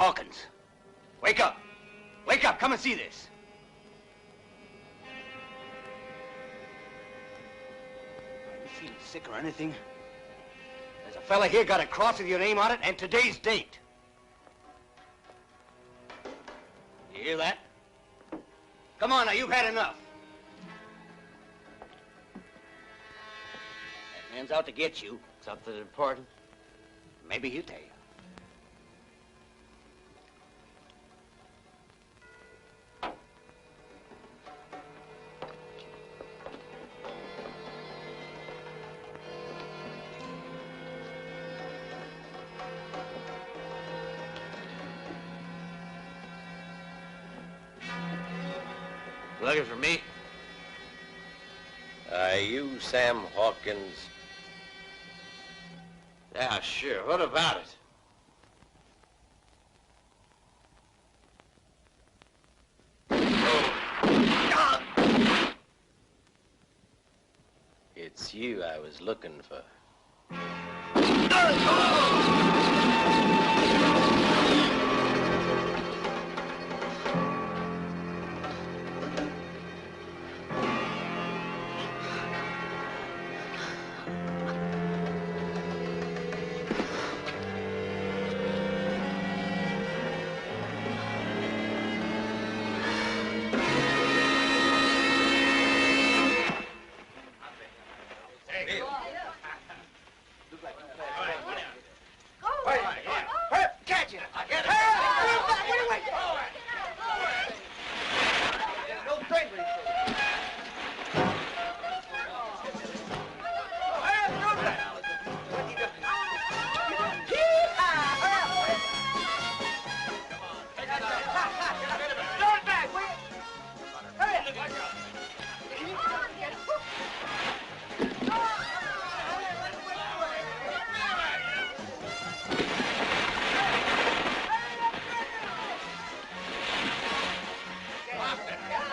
Hawkins. Wake up. Wake up. Come and see this. Are you feeling sick or anything? There's a fella here got a cross with your name on it and today's date. You hear that? Come on now, you've had enough. That man's out to get you. Something important? Maybe he'll tell you. Looking for me? You Sam Hawkins? Yeah, sure. What about it? It's you I was looking for.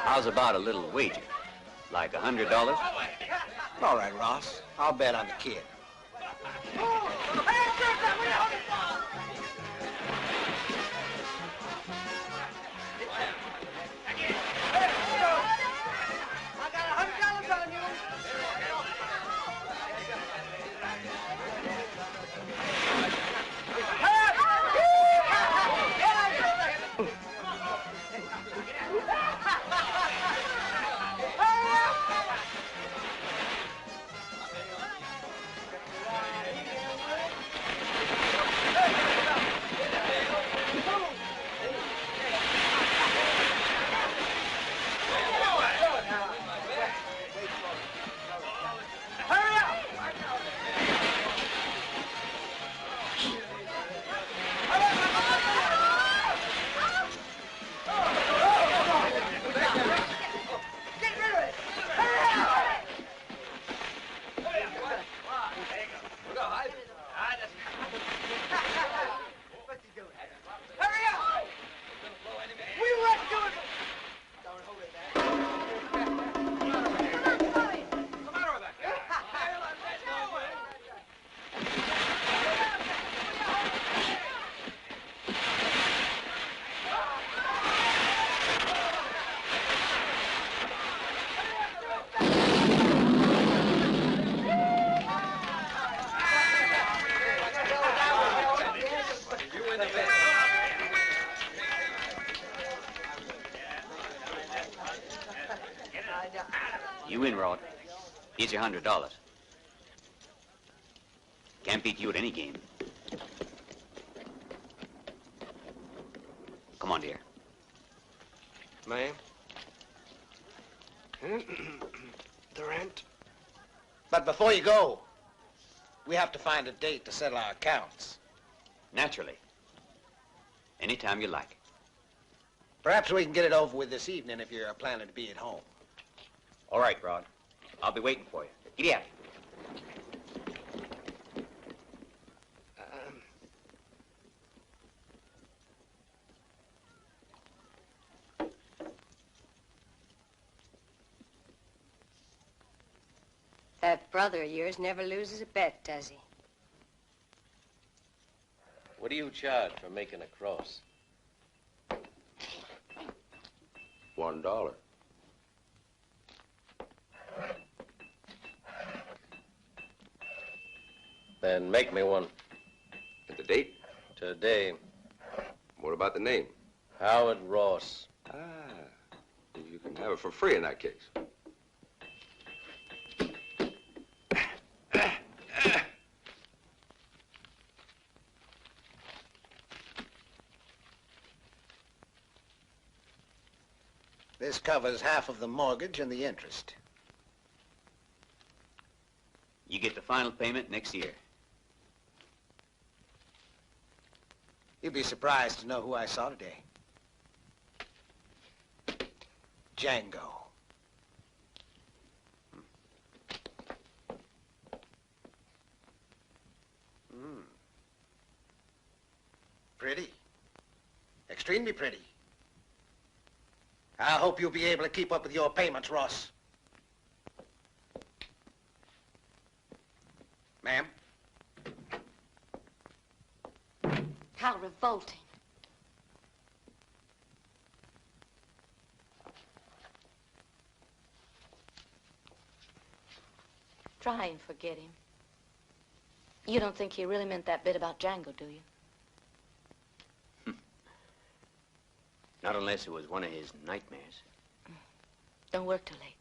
How's about a little wager? Like $100? All right, Ross. I'll bet on the kid. You win, Rod. Here's your $100. Can't beat you at any game. Come on, dear. Ma'am? The rent? But before you go, we have to find a date to settle our accounts. Naturally. Anytime you like. Perhaps we can get it over with this evening if you're planning to be at home. All right, Rod. I'll be waiting for you. Giddy up. That brother of yours never loses a bet, does he? What do you charge for making a cross? $1. Then make me one. And the date? Today. What about the name? Howard Ross. Ah, you can have it for free in that case. This covers half of the mortgage and the interest. You get the final payment next year. You'd be surprised to know who I saw today. Django. Pretty. Extremely pretty. I hope you'll be able to keep up with your payments, Ross. Ma'am? How revolting. Try and forget him. You don't think he really meant that bit about Django, do you? Not unless it was one of his nightmares. Don't work too late.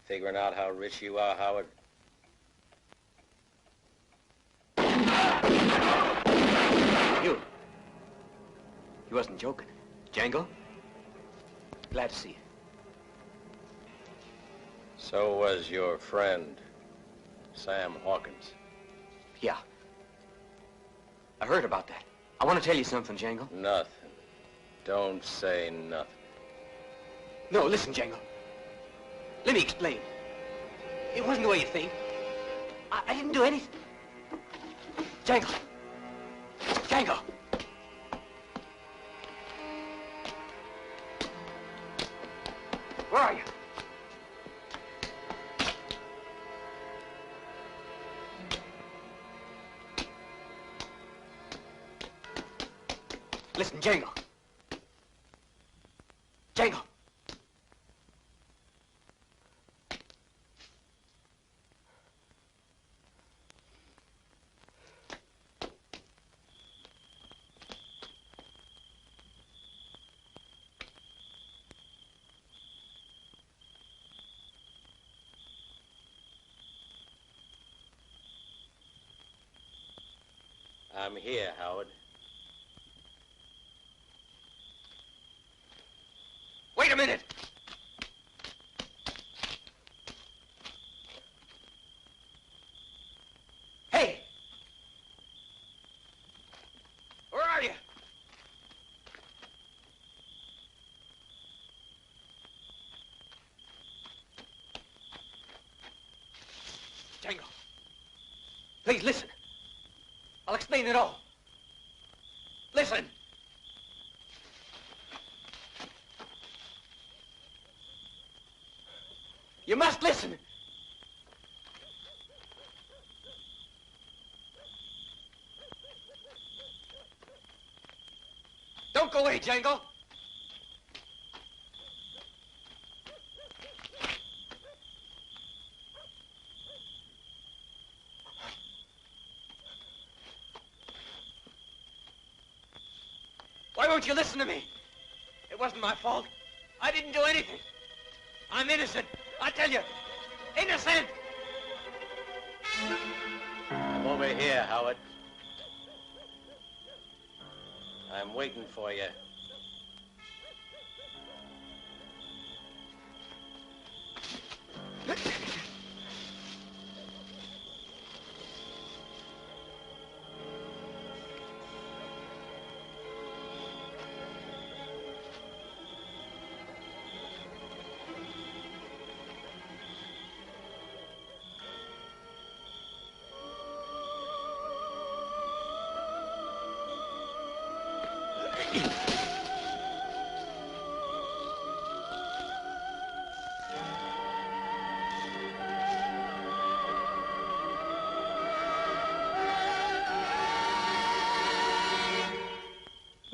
Figuring out how rich you are, Howard? He wasn't joking. Django? Glad to see you. So was your friend, Sam Hawkins. Yeah. I heard about that. I want to tell you something, Django. Nothing. Don't say nothing. No, listen, Django. Let me explain. It wasn't the way you think. I didn't do anything. Django. Django. Where are you? Listen, Django. Django. I'm here, Howard. Wait a minute! Hey! Where are you? Django. Please, listen. I'll explain it all. Listen. You must listen. Don't go away, Django. Why won't you listen to me? It wasn't my fault. I didn't do anything. I'm innocent. I tell you, innocent! Come over here, Howard. I'm waiting for you.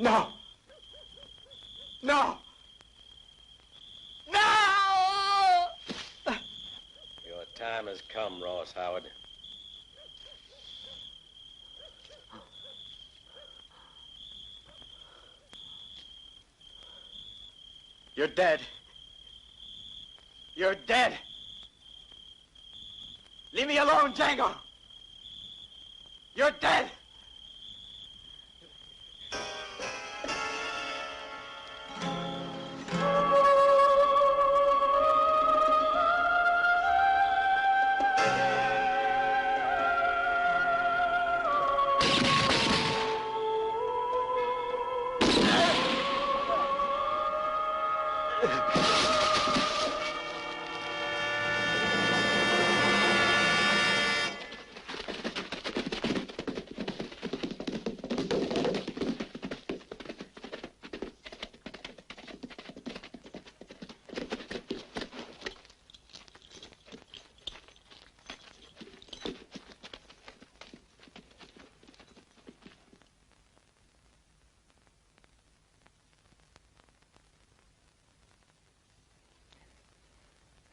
No! No! No! Your time has come, Ross Howard. You're dead. You're dead. Leave me alone, Django. You're dead.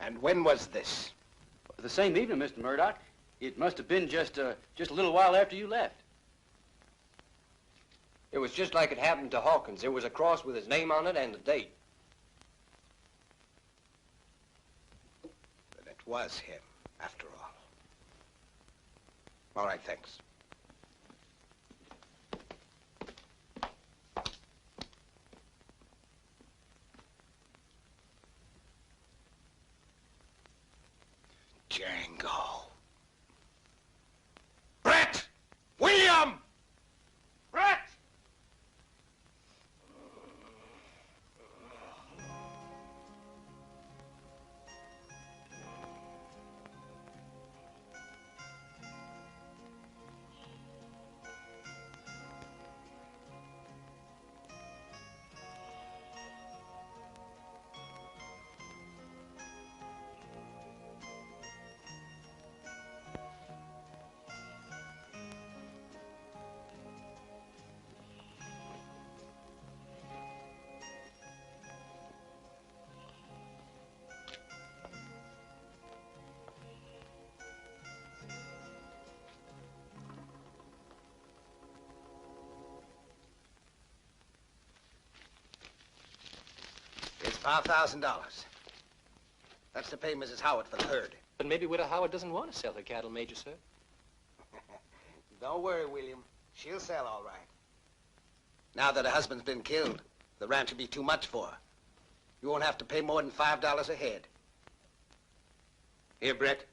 And when was this? The same evening, Mr. Murdoch. It must have been just a little while after you left. It was just like it happened to Hawkins. There was a cross with his name on it and the date. Then it was him, after all. All right, thanks. Django. Brett! William! Brett! It's $5,000. That's to pay Mrs. Howard for the herd. But maybe Widow Howard doesn't want to sell her cattle, Major, sir. Don't worry, William. She'll sell all right. Now that her husband's been killed, the ranch will be too much for her. You won't have to pay more than $5 a head. Here, Brett.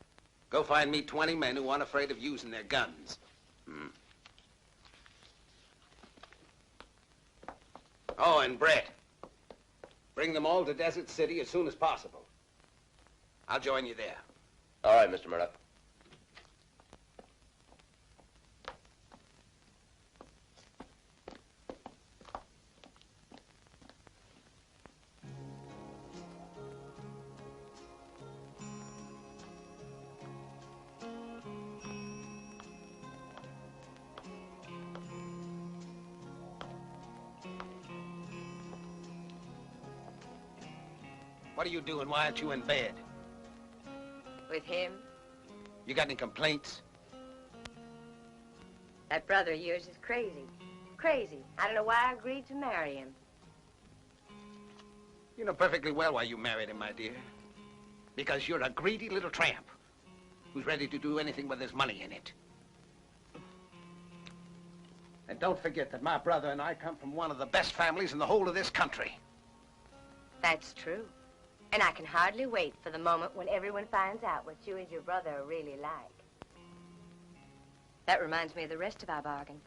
Go find me 20 men who aren't afraid of using their guns. Oh, and Brett. Bring them all to Desert City as soon as possible. I'll join you there. All right, Mr. Murdoch. What are you doing? Why aren't you in bed? With him? You got any complaints? That brother of yours is crazy. Crazy. I don't know why I agreed to marry him. You know perfectly well why you married him, my dear. Because you're a greedy little tramp who's ready to do anything with his money in it. And don't forget that my brother and I come from one of the best families in the whole of this country. That's true. And I can hardly wait for the moment when everyone finds out what you and your brother are really like. That reminds me of the rest of our bargain.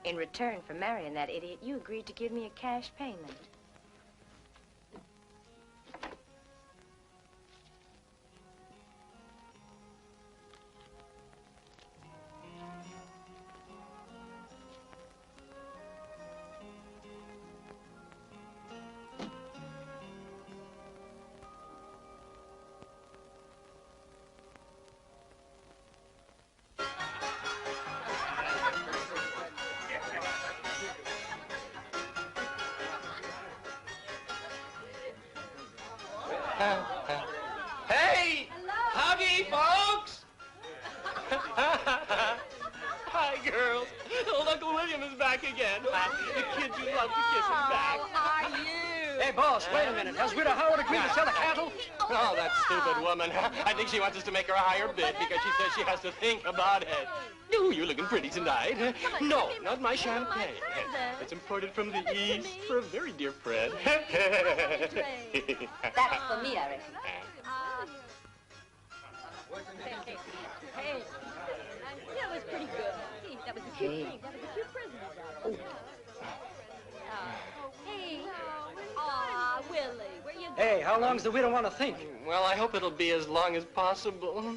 In return for marrying that idiot, you agreed to give me a cash payment. Hey! Howdy, folks! Hi, girls. Old Uncle William is back again. The kids who love to kiss him back. How are you? Hey, boss, wait a minute. Has Widow Howard agreed to sell the cattle? Oh, that stupid woman. I think she wants us to make her a higher bid because she says she has to think about it. Ooh, you're looking pretty tonight. No, not my champagne. It's imported from the East for a very dear friend. That's for me, I reckon. Hey, that was pretty good. That was a cute thing. That was a cute present. Hey. Aw, Willie, where you going? Hey, how long's the widow want to think? Well, I hope it'll be as long as possible.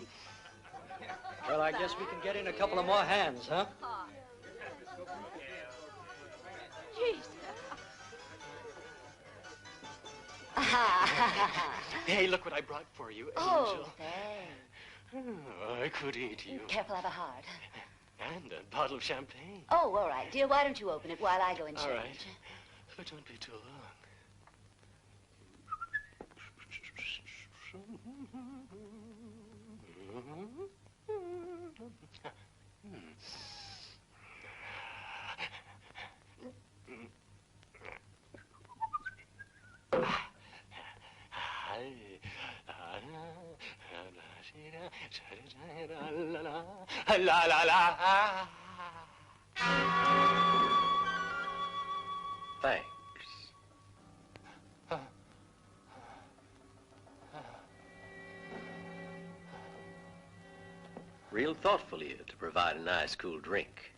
Well, I guess we can get in a couple of more hands, huh? Jeez. Hey, look what I brought for you, Angel. Oh, thanks. Oh, I could eat you. Careful, have a heart. And a bottle of champagne. Oh, all right. Dear, why don't you open it while I go and change? All right. But don't be too long. La la la. Thanks. Real thoughtful of you to provide a nice, cool drink.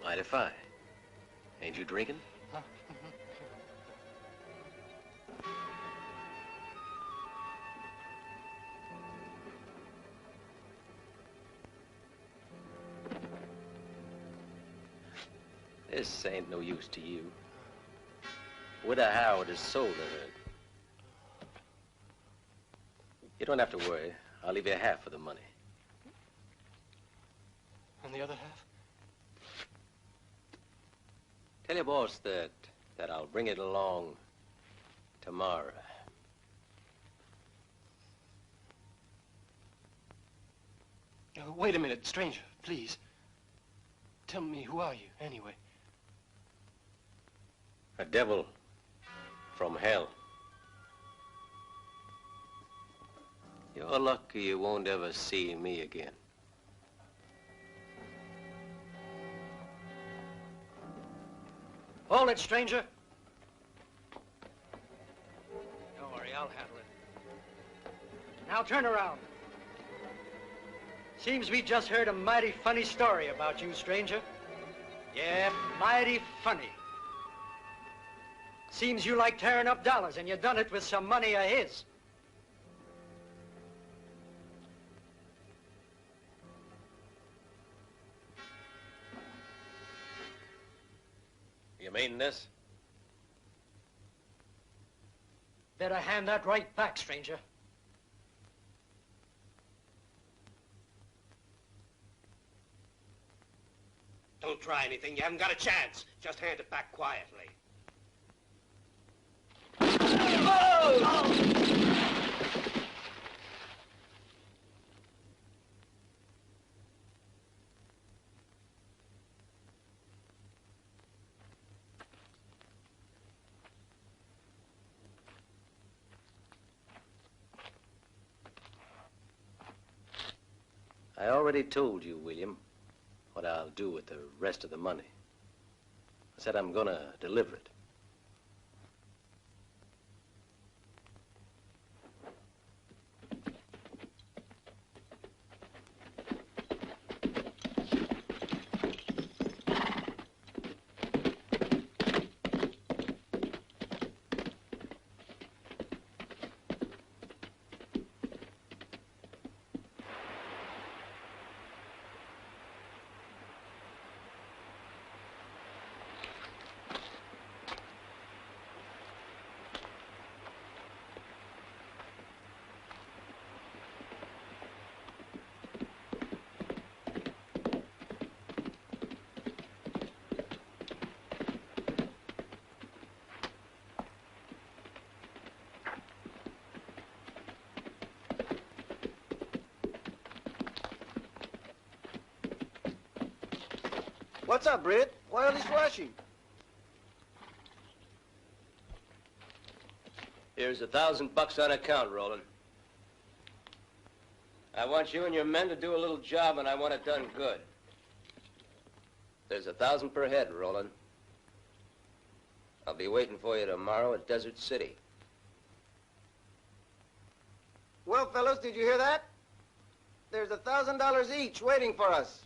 Mighty fine. Ain't you drinking? This ain't no use to you. Widow Howard has sold her. You don't have to worry. I'll leave you half of the money. And the other half? Tell your boss that I'll bring it along tomorrow. Wait a minute, stranger, please. Tell me, who are you, anyway? A devil from hell. You're lucky you won't ever see me again. Hold it, stranger. Don't worry, I'll handle it. Now turn around. Seems we just heard a mighty funny story about you, stranger. Yeah, mighty funny. Seems you like tearing up dollars, and you done it with some money of his. You mean this? Better hand that right back, stranger. Don't try anything. You haven't got a chance. Just hand it back quietly. I already told you, William, what I'll do with the rest of the money. I said I'm gonna deliver it. What's up, Britt? Why all this rushing? Here's $1,000 on account, Roland. I want you and your men to do a little job, and I want it done good. There's $1,000 per head, Roland. I'll be waiting for you tomorrow at Desert City. Well, fellows, did you hear that? There's $1,000 each waiting for us.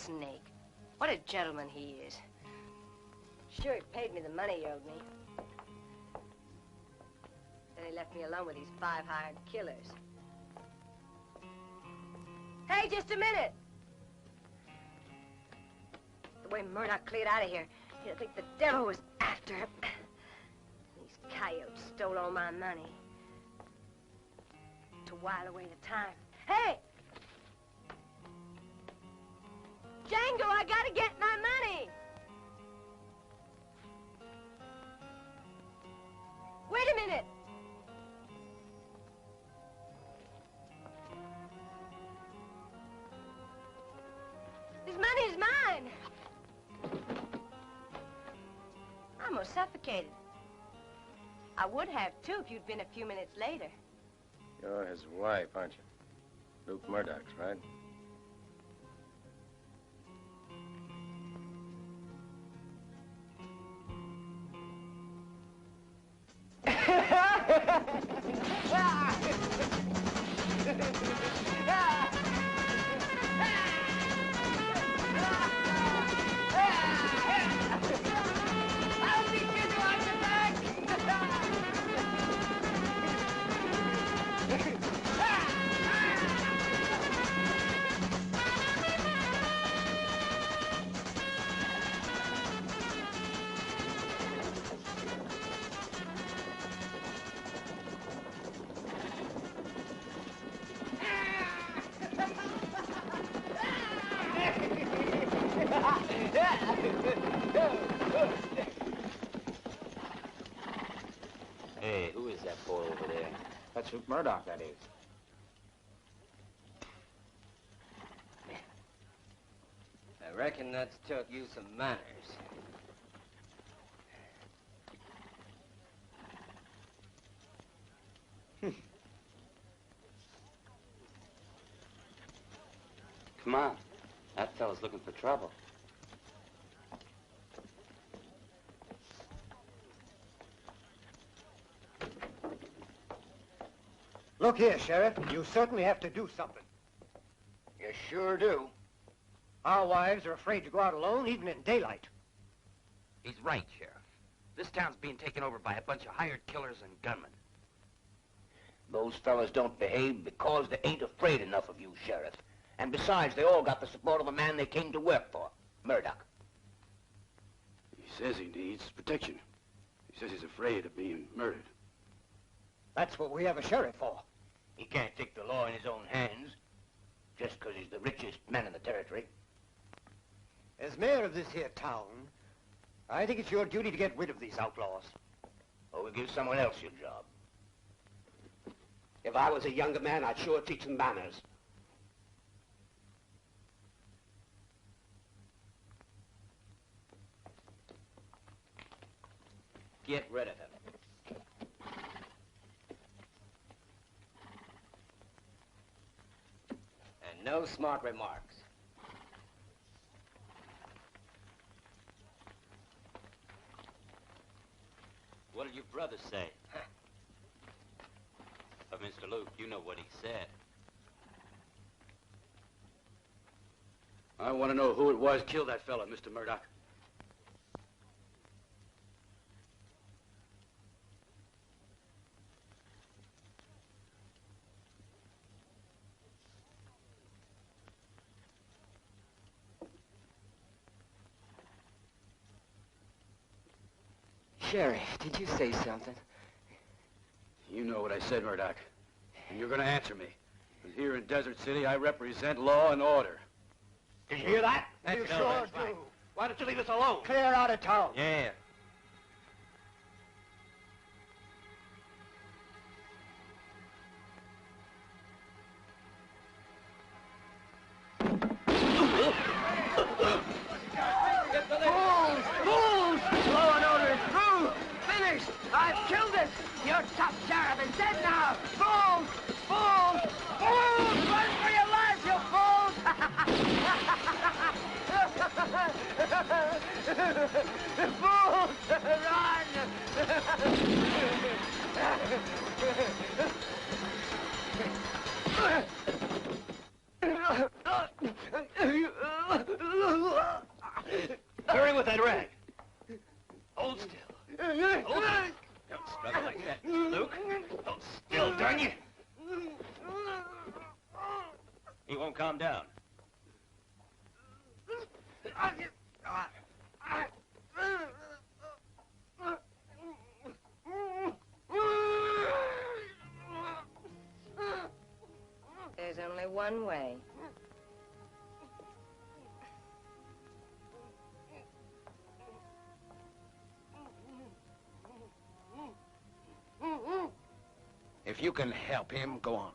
snake. What a gentleman he is. Sure, he paid me the money he owed me. Then he left me alone with these 5 hired killers. Hey, just a minute! The way Murdoch cleared out of here, you'd think the devil was after him. These coyotes stole all my money. To while away the time. Hey! Django, I gotta get my money! Wait a minute! This money is mine! I'm almost suffocated. I would have, too, if you'd been a few minutes later. You're his wife, aren't you? Luke Murdoch's, right? Hey, who is that boy over there? That's Luke Murdoch, that is. I reckon that's taught you some manners. Come on. That fella's looking for trouble. Look here, Sheriff. You certainly have to do something. You sure do. Our wives are afraid to go out alone, even in daylight. He's right, Sheriff. This town's being taken over by a bunch of hired killers and gunmen. Those fellas don't behave because they ain't afraid enough of you, Sheriff. And besides, they all got the support of the man they came to work for, Murdoch. He says he needs protection. He says he's afraid of being murdered. That's what we have a sheriff for. He can't take the law in his own hands just because he's the richest man in the territory. As mayor of this here town, I think it's your duty to get rid of these outlaws. Or we'll give someone else your job. If I was a younger man, I'd sure teach them manners. Get rid of him. And no smart remarks. What did your brother say? But Mr. Luke, you know what he said. I want to know who it was killed that fella, Mr. Murdoch. Sheriff, did you say something? You know what I said, Murdoch. And you're going to answer me. Because here in Desert City, I represent law and order. Did you hear that? You sure do. Why don't you leave us alone? Clear out of town. Yeah. Fools! Law and order is through! Finished! I've killed it! Your top sheriff is dead now! Fools! Fools! Fools! Run for your lives, you fools! Fools! Run! with that rag. Hold still. Hold still. Don't struggle like that, Luke. Hold still, darn you. He won't calm down. There's only one way. If you can help him, go on.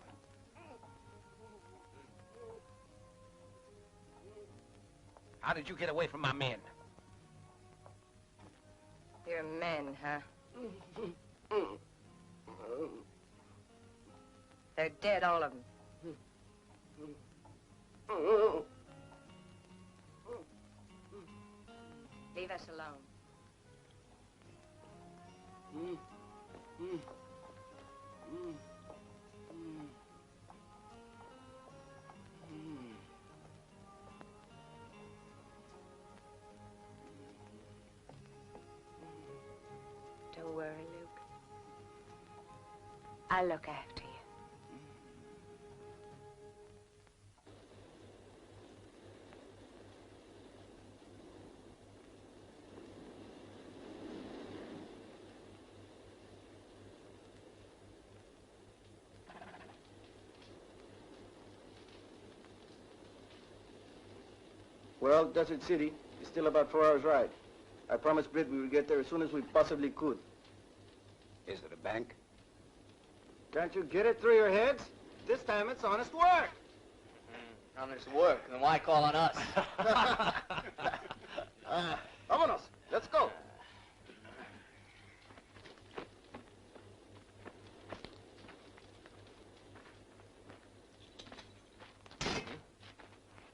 How did you get away from my men? You're men, huh? They're dead, all of them. Leave us alone. Don't worry, Luke. I'll look after you. Well, Desert City is still about 4 hours' ride. I promised Britt we would get there as soon as we possibly could. Is it a bank? Can't you get it through your heads? This time it's honest work. Honest work, then why call on us? Vámonos. Let's go.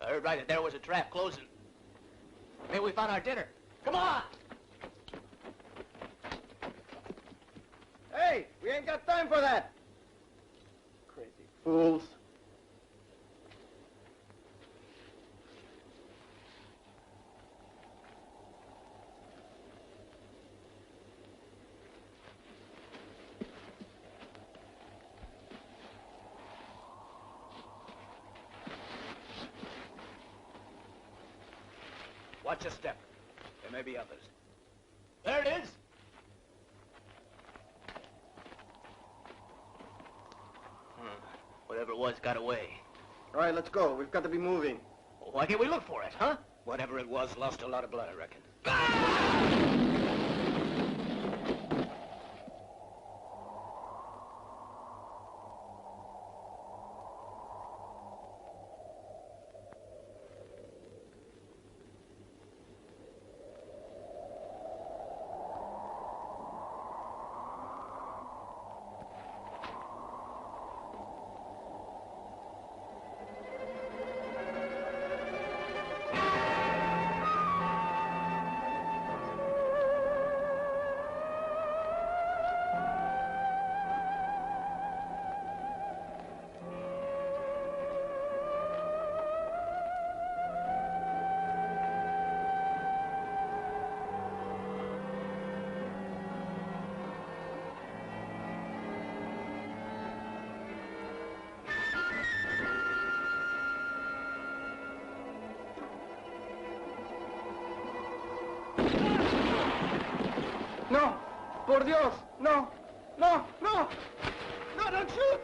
I heard right that there was a trap closing. Maybe we found our dinner. Come on! Hey, we ain't got time for that. Crazy fools. Watch your step. There may be others. There it is! Whatever it was got away. All right, let's go. We've got to be moving. Why can't we look for it, huh? Whatever it was, lost a lot of blood, I reckon. No! Por Dios! No! No! No! No, don't shoot!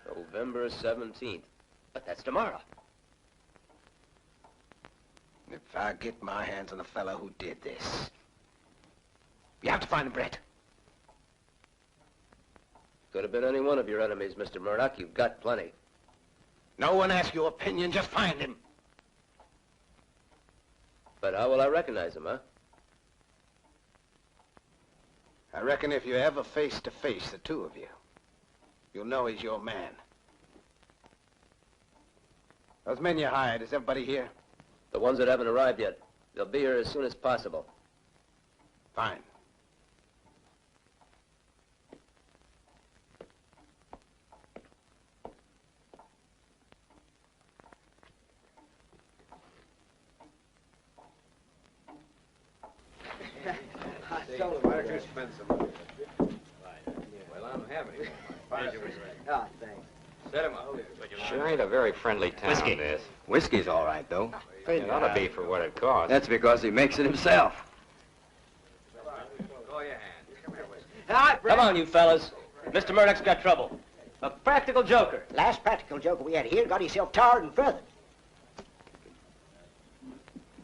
November 17th. But that's tomorrow. If I get my hands on the fellow who did this, you have to find him, Brett. Could have been any one of your enemies, Mr. Murdoch. You've got plenty. No one asks your opinion, just find him. But how will I recognize him, huh? I reckon if you're ever face to face, the two of you, you'll know he's your man. Those men you hired, is everybody here? The ones that haven't arrived yet. They'll be here as soon as possible. Fine. Why don't you spend some money? Well, I'm having it. Oh, thanks. Set him up. Sure ain't a very friendly town, Whiskey. this. Whiskey's all right, though. It ought to be for what it costs. That's because he makes it himself. Go your hand. Come on, you fellas. Mr. Murdoch's got trouble. A practical joker. Last practical joker we had here got himself tarred and feathered.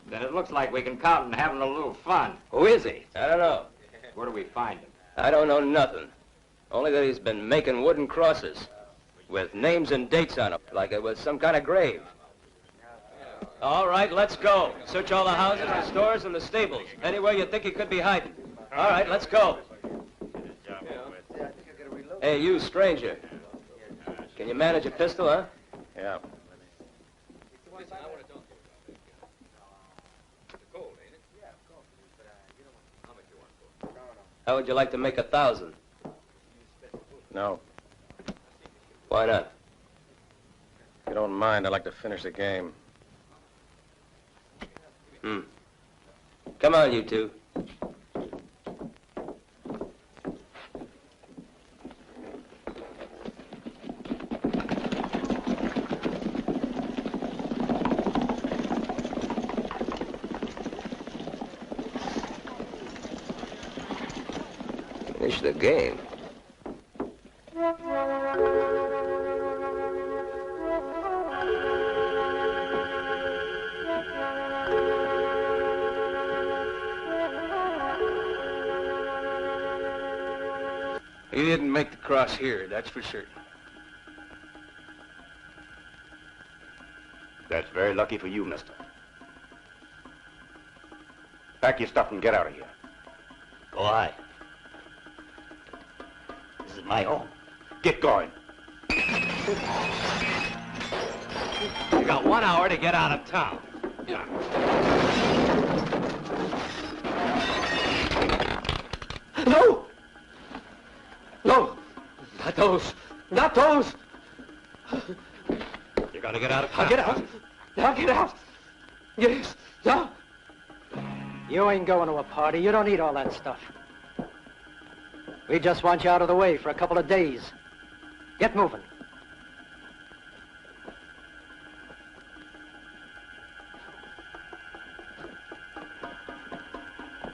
Then it looks like we can count on having a little fun. Who is he? I don't know. Where do we find him? I don't know nothing. Only that he's been making wooden crosses with names and dates on them, like it was some kind of grave. All right, let's go. Search all the houses, the stores, and the stables. Anywhere you think he could be hiding. All right, let's go. Hey, you stranger. Can you manage a pistol, huh? Yeah. How would you like to make 1,000? No. Why not? If you don't mind, I'd like to finish the game. Come on, you two. Finish the game. He didn't make the cross here, that's for certain. That's very lucky for you, mister. Pack your stuff and get out of here. Go ahead. This is my home. Get going. You got 1 hour to get out of town. No! No! Not those! Not those! You're gonna get out of town. I'll get out. I'll get out. Yes. No. You ain't going to a party. You don't need all that stuff. We just want you out of the way for a couple of days. Get moving.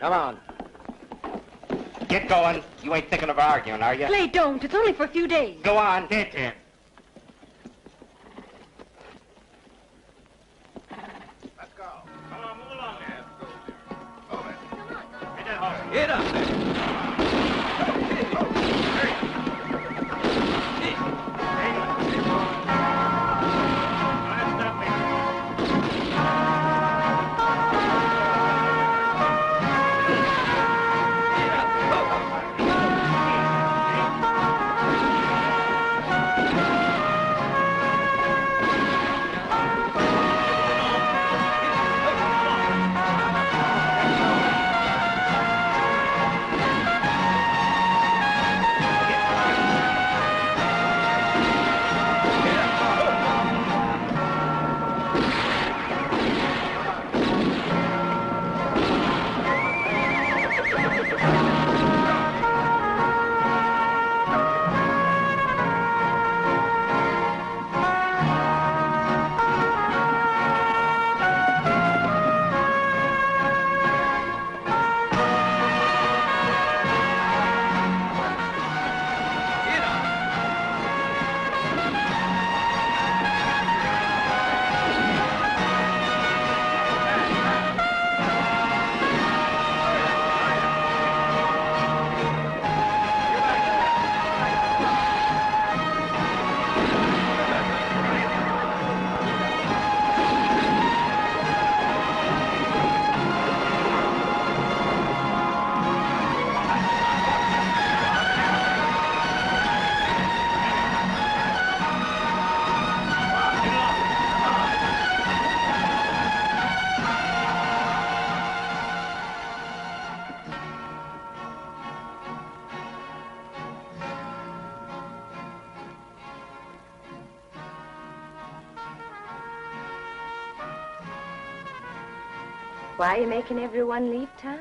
Come on. Get going. You ain't thinking of arguing, are you? Clay, don't. It's only for a few days. Go on. Get in. Let's go. Come on, move along. Move it. Get that horse. Get up there. Why are you making everyone leave town?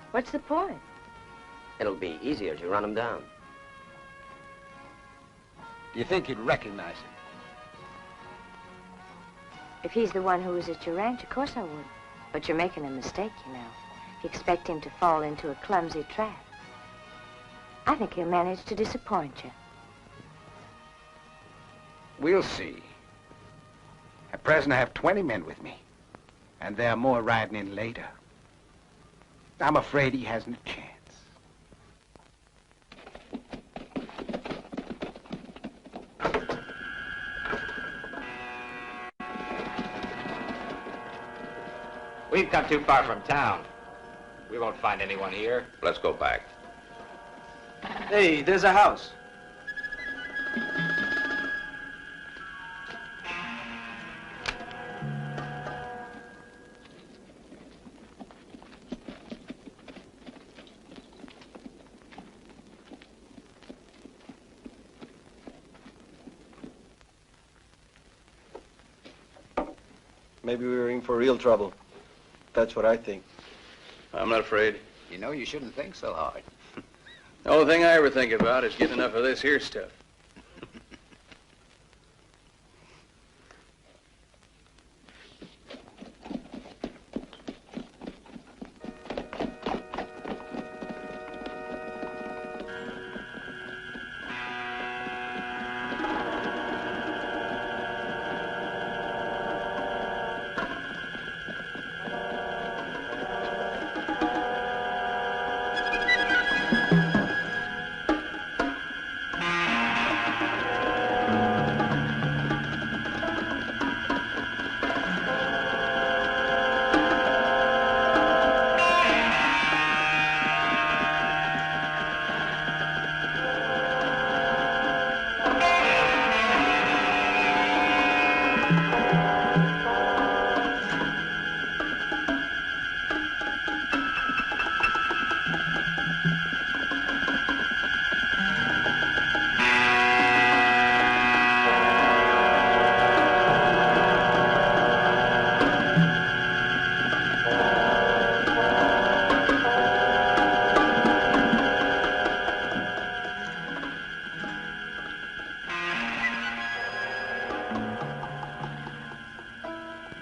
What's the point? It'll be easier to run him down. Do you think he'd recognize him? If he's the one who was at your ranch, of course I would. But you're making a mistake, you know. If you expect him to fall into a clumsy trap. I think he'll manage to disappoint you. We'll see. At present, I have 20 men with me. And there are more riding in later. I'm afraid he hasn't a chance. We've come too far from town. We won't find anyone here. Let's go back. Hey, there's a house. Maybe we were in for real trouble. That's what I think. I'm not afraid. You know, you shouldn't think so hard. The only thing I ever think about is getting enough of this here stuff.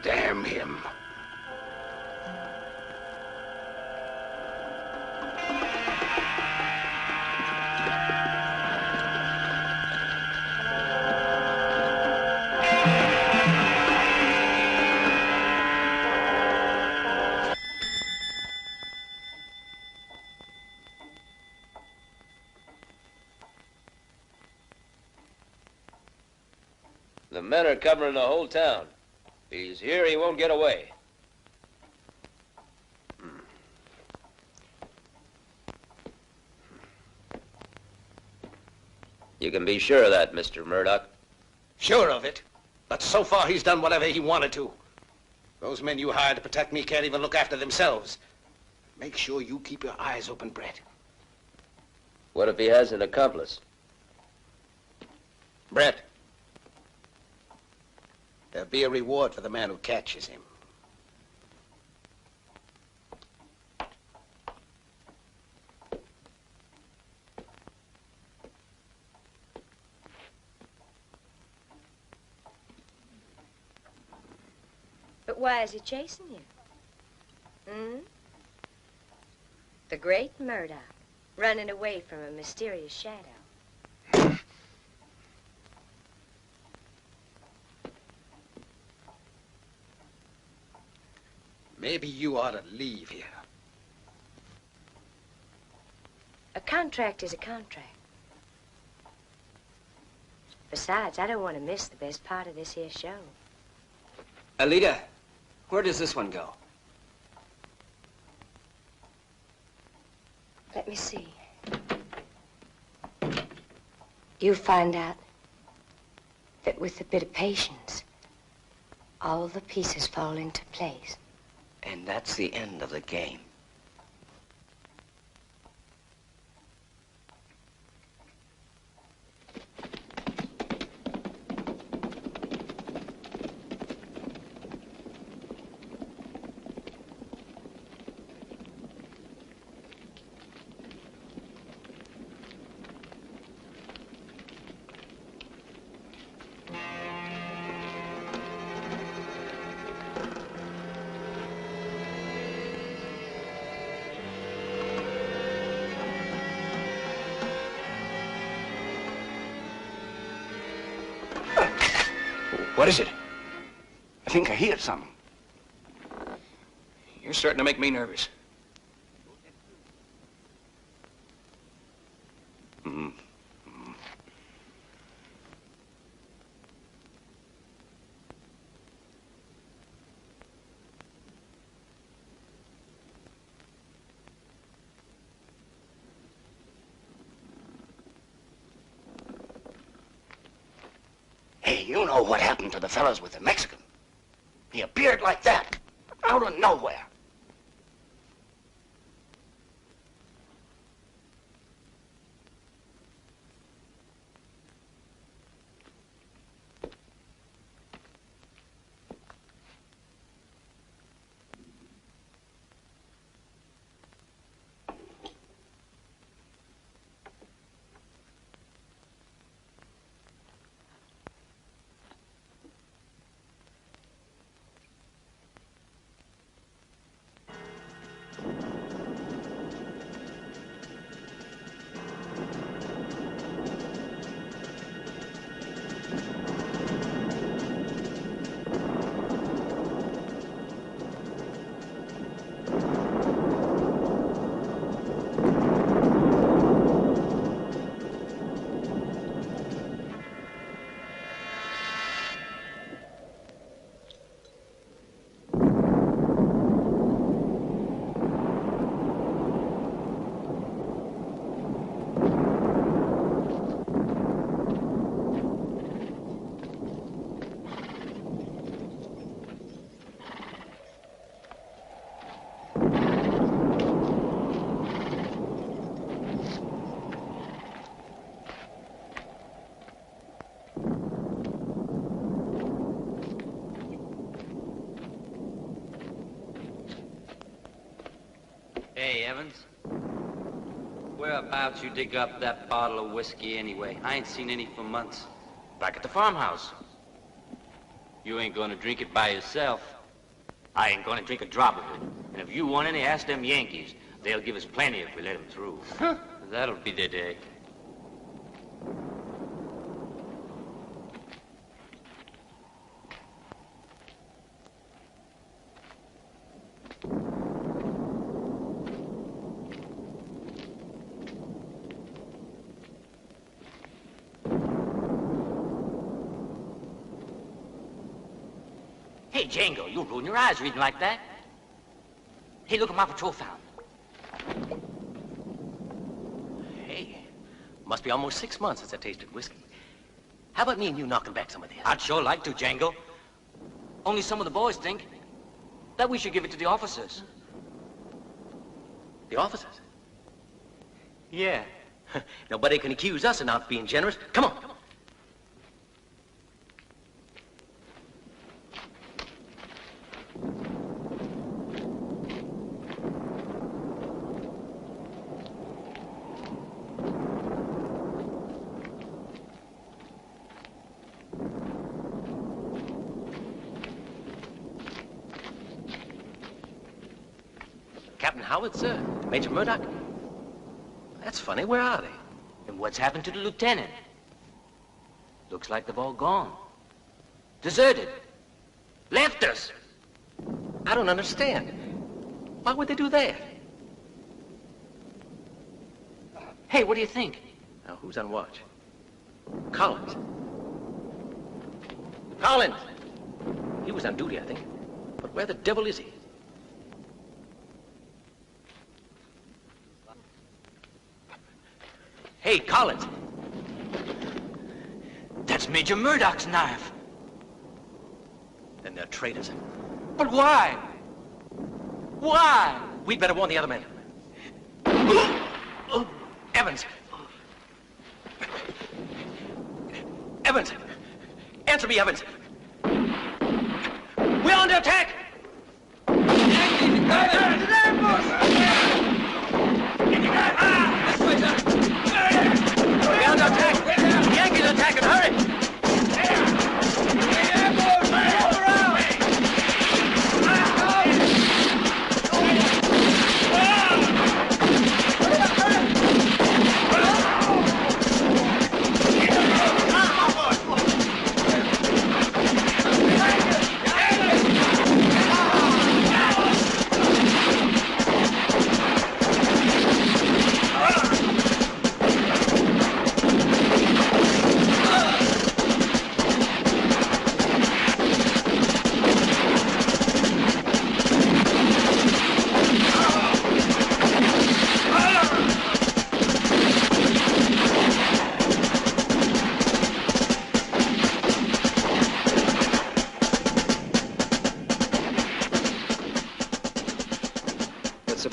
Damn him. The men are covering the whole town. If he's here, he won't get away. You can be sure of that, Mr. Murdoch. Sure of it. But so far, he's done whatever he wanted to. Those men you hired to protect me can't even look after themselves. Make sure you keep your eyes open, Brett. What if he has an accomplice? Brett, there'll be a reward for the man who catches him. But why is he chasing you? Hmm? The great Murdoch, running away from a mysterious shadow. Maybe you ought to leave here. A contract is a contract. Besides, I don't want to miss the best part of this here show. Alita, where does this one go? Let me see. You find out that with a bit of patience, all the pieces fall into place. And that's the end of the game. What is it? I think I hear something. You're starting to make me nervous. Hey, you know what happened to the fellas with the Mexican? He appeared like that, out of nowhere. Hey, Evans. Whereabouts you dig up that bottle of whiskey anyway? I ain't seen any for months. Back at the farmhouse. You ain't gonna drink it by yourself. I ain't gonna drink a drop of it. And if you want any, ask them Yankees. They'll give us plenty if we let them through. That'll be the day. Hey, Django, you'll ruin your eyes reading like that. Hey, look at my patrol fountain. Hey, must be almost 6 months since I tasted whiskey. How about me and you knocking back some of this? I'd sure like to, Django. Only some of the boys think that we should give it to the officers. The officers? Yeah. Nobody can accuse us of not being generous. Come on. Captain Howard, sir. Major Murdoch. That's funny. Where are they? And what's happened to the lieutenant? Looks like they've all gone. Deserted. Left us. I don't understand. Why would they do that? Hey, what do you think? Now, who's on watch? Collins. Collins! He was on duty, I think. But where the devil is he? Hey, Collins! That's Major Murdoch's knife. Then they're traitors. But why? Why? We'd better warn the other men. Evans! Evans! Answer me, Evans! We're under attack! We're under attack! The Yankees are attacking! Hurry!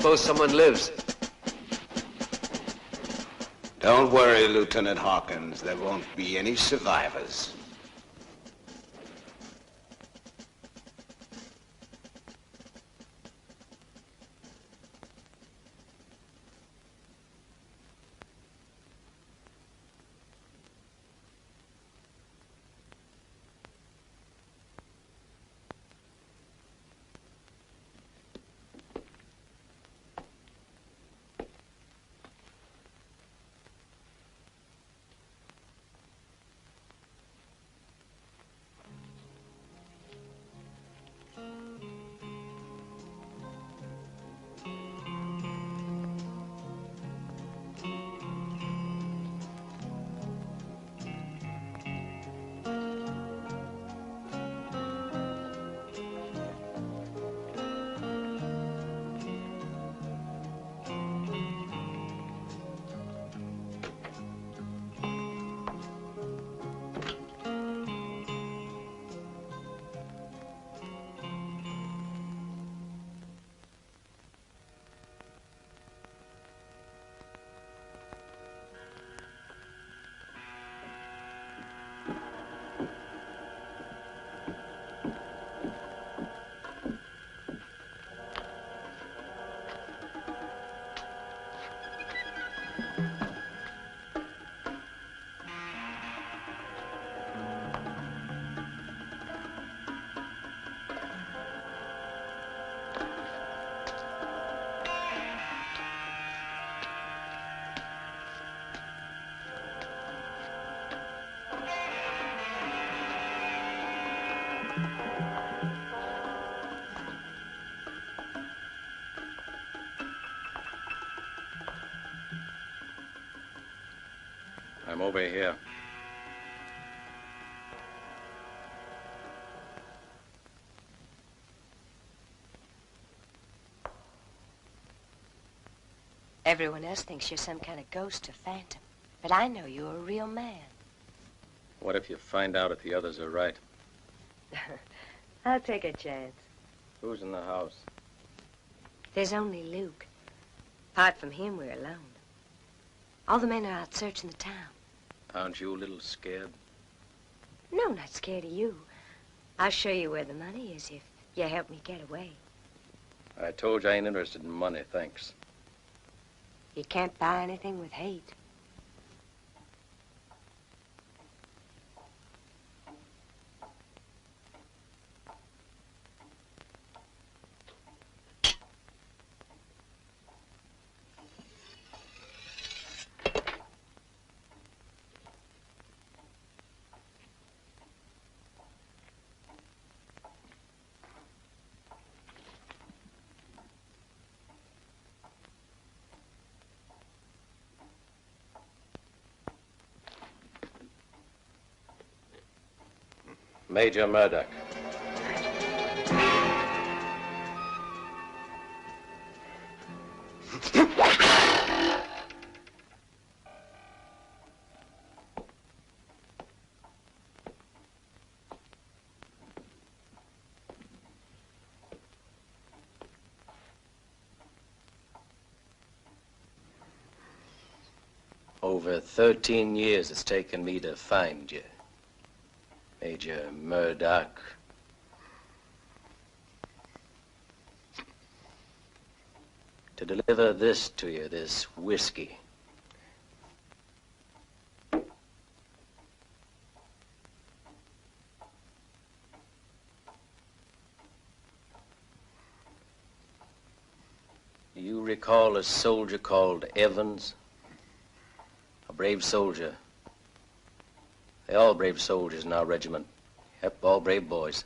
suppose someone lives? Don't worry, Lieutenant Hawkins. There won't be any survivors. I'm over here. Everyone else thinks you're some kind of ghost or phantom. But I know you're a real man. What if you find out if the others are right? I'll take a chance. Who's in the house? There's only Luke. Apart from him, we're alone. All the men are out searching the town. Aren't you a little scared? No, not scared of you. I'll show you where the money is if you help me get away. I told you I ain't interested in money, thanks. You can't buy anything with hate. Major Murdoch. Over 13 years it's taken me to find you, Major Murdoch. To deliver this to you, this whiskey. Do you recall a soldier called Evans? A brave soldier. They're all brave soldiers in our regiment. Yep, all brave boys.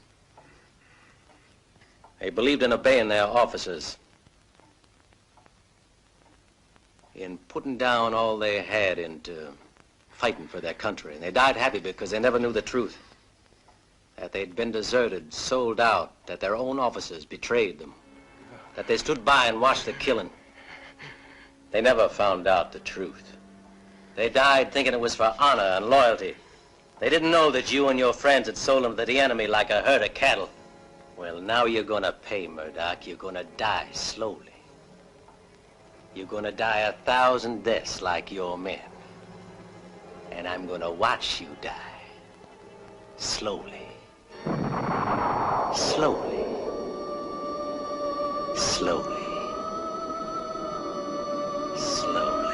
They believed in obeying their officers, in putting down all they had into fighting for their country. And they died happy because they never knew the truth. That they'd been deserted, sold out, that their own officers betrayed them, that they stood by and watched the killing. They never found out the truth. They died thinking it was for honor and loyalty. They didn't know that you and your friends had sold them to the enemy like a herd of cattle. Well, now you're gonna pay, Murdoch. You're gonna die slowly. You're gonna die 1,000 deaths like your men. And I'm gonna watch you die. Slowly. Slowly. Slowly. Slowly.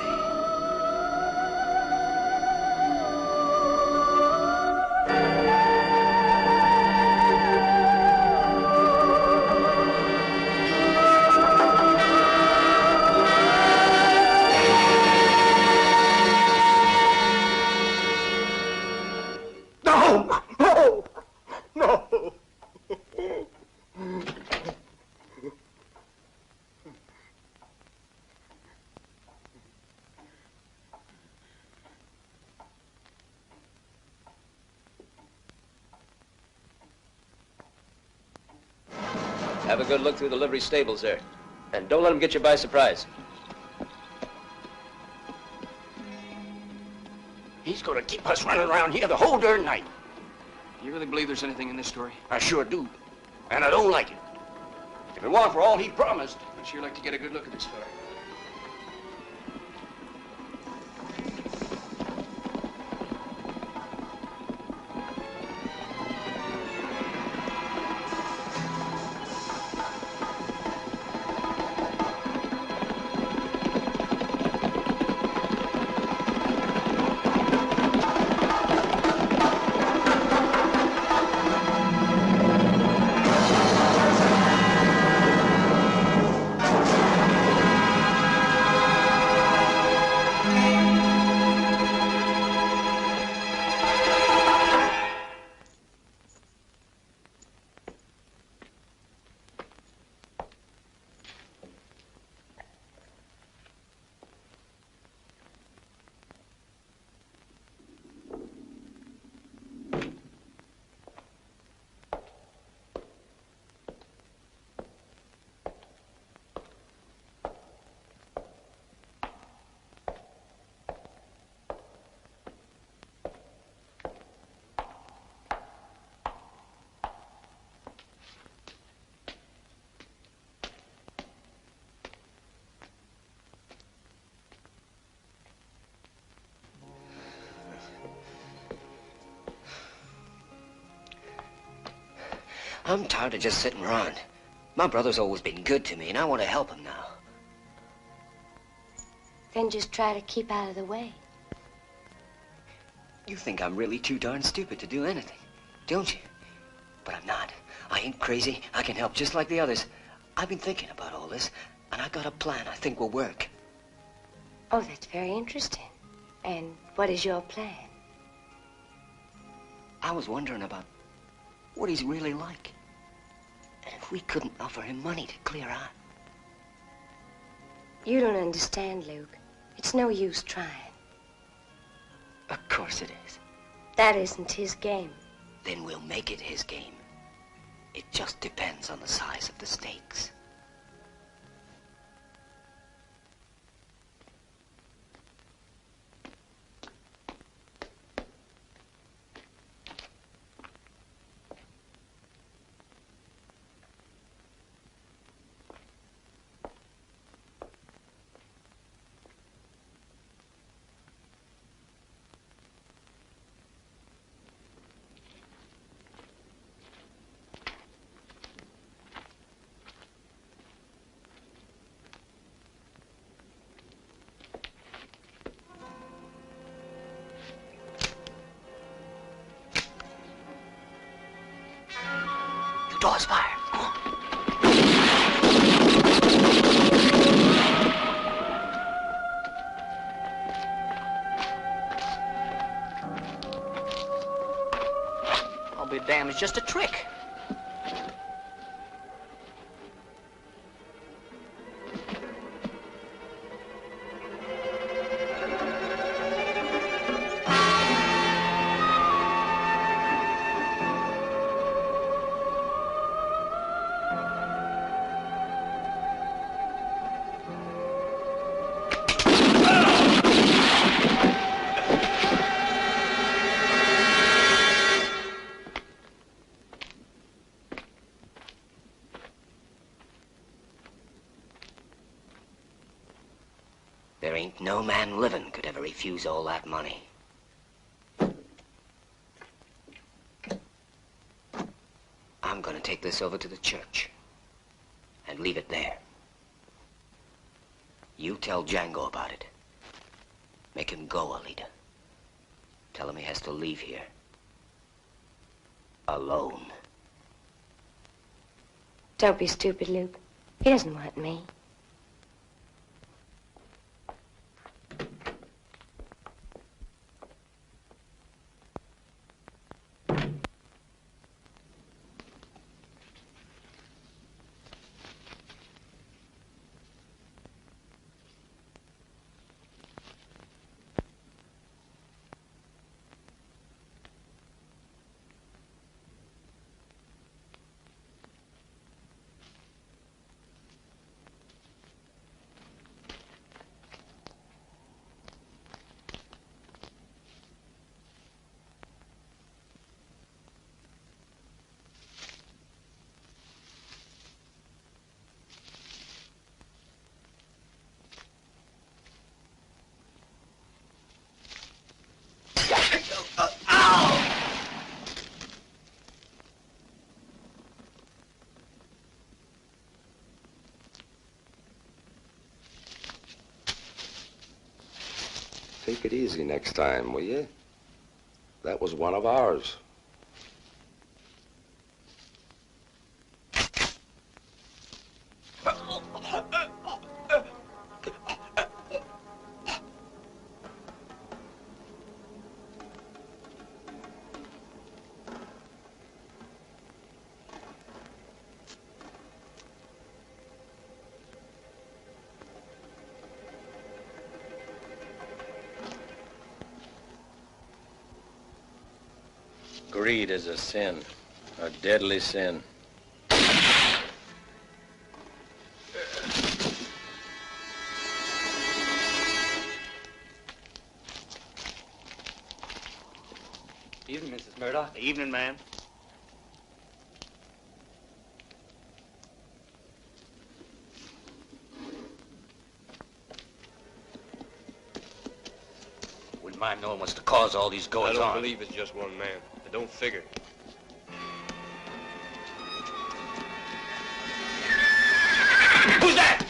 Have a good look through the livery stables there. And don't let them get you by surprise. He's gonna keep us running around here the whole darn night. You really believe there's anything in this story? I sure do. And I don't like it. If it weren't for all he promised. I'd sure like to get a good look at this fella. I'm tired of just sitting around. My brother's always been good to me, and I want to help him now. Then just try to keep out of the way. You think I'm really too darn stupid to do anything, don't you? But I'm not. I ain't crazy. I can help just like the others. I've been thinking about all this, and I got a plan I think will work. Oh, that's very interesting. And what is your plan? I was wondering about what he's really like. And if we couldn't offer him money to clear out. You don't understand, Luke. It's no use trying. Of course it is. That isn't his game. Then we'll make it his game. It just depends on the size of the stakes. Doors fire. Come on. I'll be damned, it's just a trick. man living could ever refuse all that money. I'm gonna take this over to the church and leave it there. You tell Django about it. Make him go, Alita. Tell him he has to leave here. Alone. Don't be stupid, Luke. He doesn't want me. Take it easy next time, will you? That was one of ours. Greed is a sin, a deadly sin. Evening, Mrs. Murdoch. Evening, ma'am. Wouldn't mind knowing what's the cause of all these I goings don't on. believe it's just one man. It don't figure. Who's that?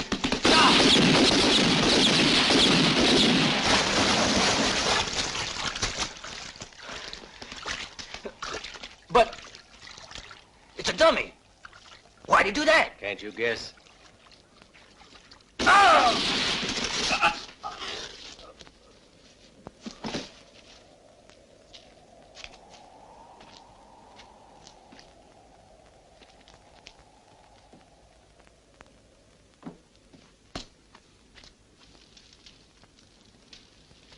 But it's a dummy. Why'd he do that? Can't you guess?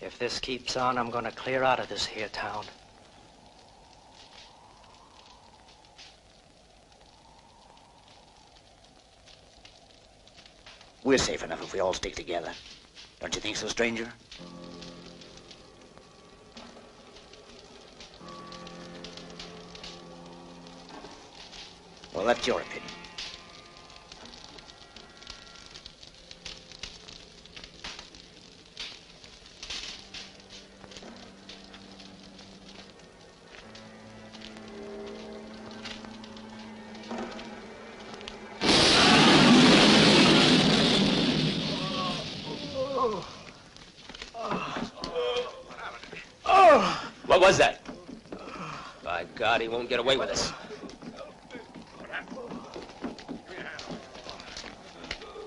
If this keeps on, I'm gonna clear out of this here town. We're safe enough if we all stick together. Don't you think so, stranger? Well, that's your opinion. What was that? By God, he won't get away with this.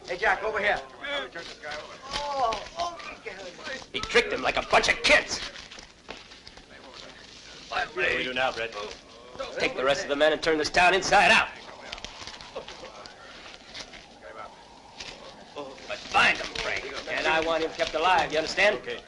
Hey, Jack, over here. He tricked him like a bunch of kids. What do we do now, Brett? Take the rest of the men and turn this town inside out. But find him, Frank. And I want him kept alive, you understand? Okay.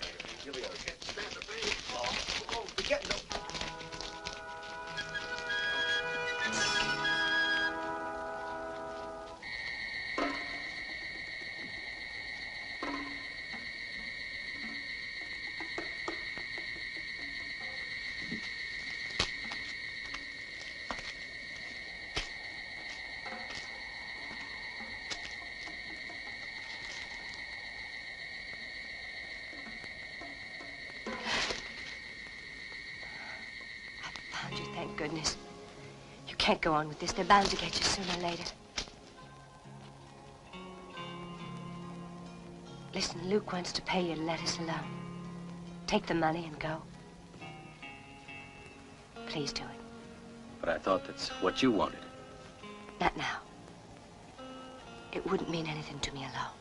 goodness. You can't go on with this. They're bound to get you sooner or later. Listen, Luke wants to pay you to let us alone. Take the money and go. Please do it. But I thought that's what you wanted. Not now. It wouldn't mean anything to me alone.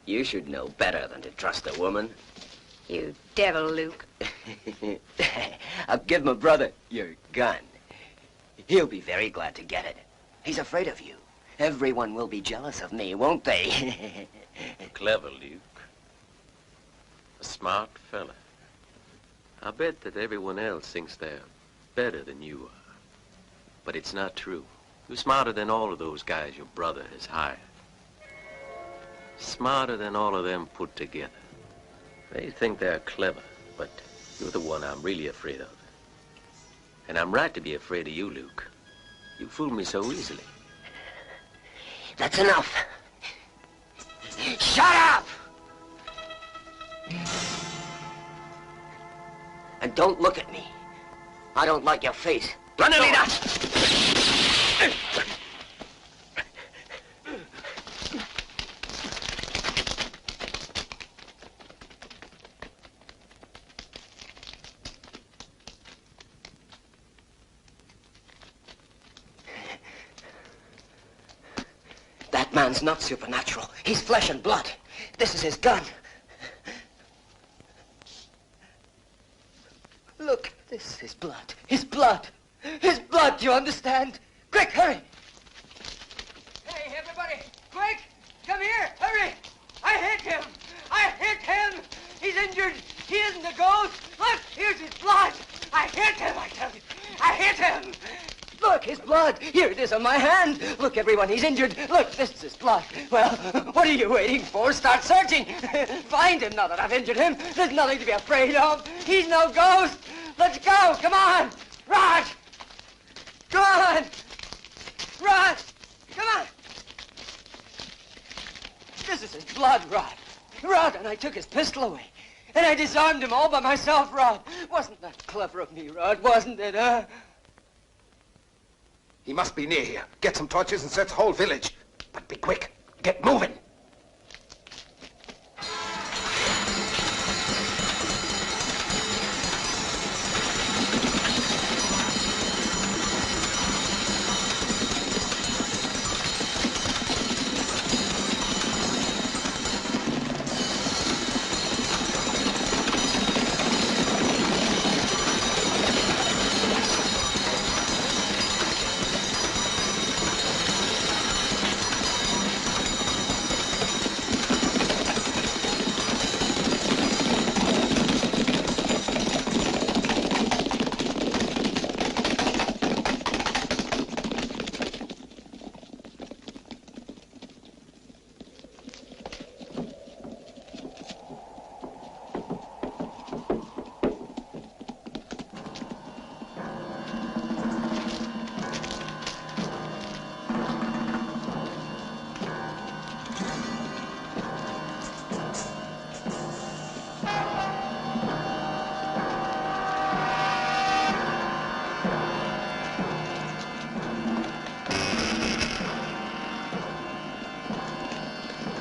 You should know better than to trust a woman. You devil, Luke. I'll give my brother your gun. He'll be very glad to get it. He's afraid of you. Everyone will be jealous of me, won't they? Clever, Luke. A smart fella. I bet that everyone else thinks they're better than you are. But it's not true. You're smarter than all of those guys your brother has hired. Smarter than all of them put together. They think they're clever, but you're the one I'm really afraid of. And I'm right to be afraid of you, Luke. You fooled me so easily. That's enough. Shut up! And don't look at me. I don't like your face. Run to me now! That man's not supernatural. He's flesh and blood. This is his gun. Look, this is his blood. His blood. His blood, do you understand? Quick, hurry. Hey, everybody, quick! Come here, hurry! I hit him! I hit him! He's injured! He isn't a ghost! Look, here's his blood! I hit him, I tell you! I hit him! Look, his blood. Here it is on my hand. Look, everyone, he's injured. Look, this is his blood. Well, what are you waiting for? Start searching. Find him now that I've injured him. There's nothing to be afraid of. He's no ghost. Let's go. Come on. Rod. Come on. Rod. Come on. This is his blood, Rod. Rod, and I took his pistol away. And I disarmed him all by myself, Rod. Wasn't that clever of me, Rod? Wasn't it, huh? He must be near here. Get some torches and search the whole village. But be quick. Get moving.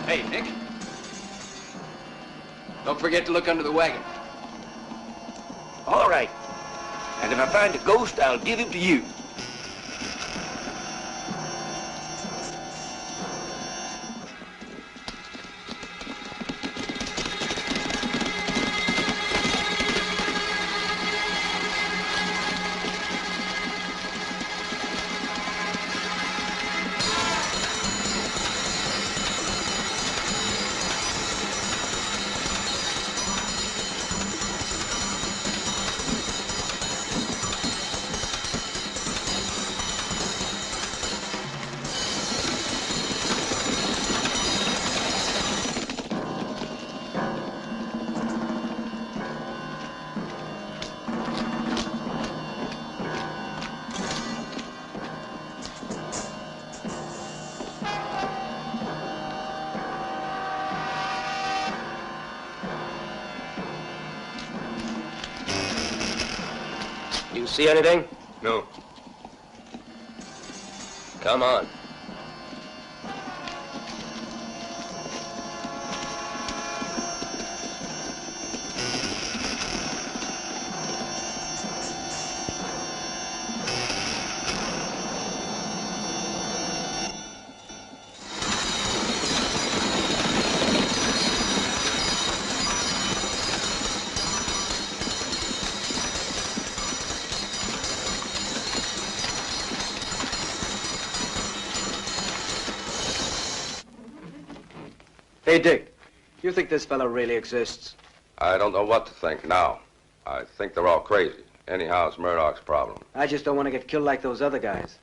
Hey, Nick. Don't forget to look under the wagon. All right. And if I find a ghost, I'll give him to you. See anything? No. Come on. Hey, Dick, you think this fellow really exists? I don't know what to think now. I think they're all crazy. Anyhow, it's Murdoch's problem. I just don't want to get killed like those other guys.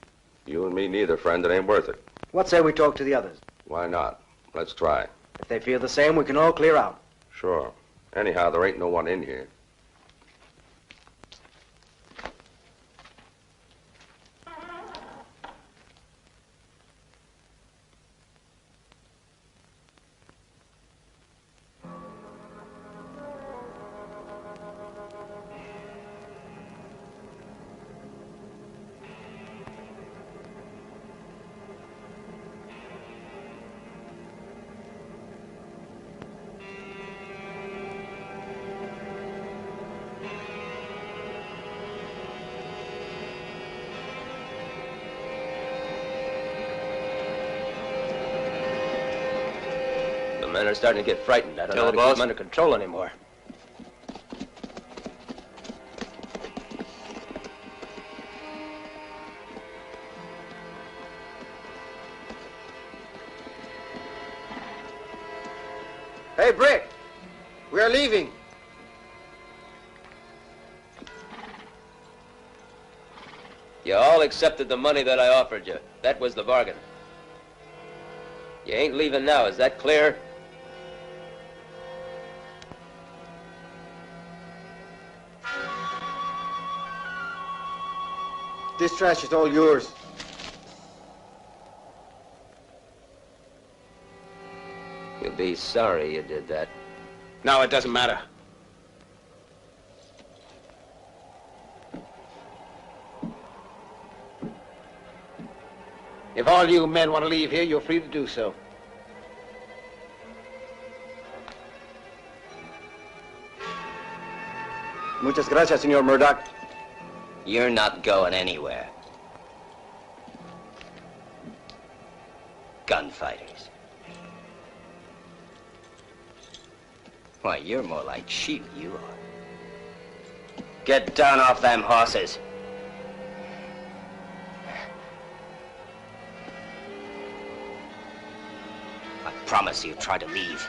You and me neither, friend. It ain't worth it. What say we talk to the others? Why not? Let's try. If they feel the same, we can all clear out. Sure. Anyhow, there ain't no one in here. The men are starting to get frightened. I don't know how to keep them under control anymore. Hey, Brick, we are leaving. You all accepted the money that I offered you. That was the bargain. You ain't leaving now, is that clear? This trash is all yours. You'll be sorry you did that. No, it doesn't matter. If all you men want to leave here, you're free to do so. Muchas gracias, Senor Murdoch. You're not going anywhere. Gunfighters. Why, you're more like sheep, you are. Get down off them horses. I promise you try to leave,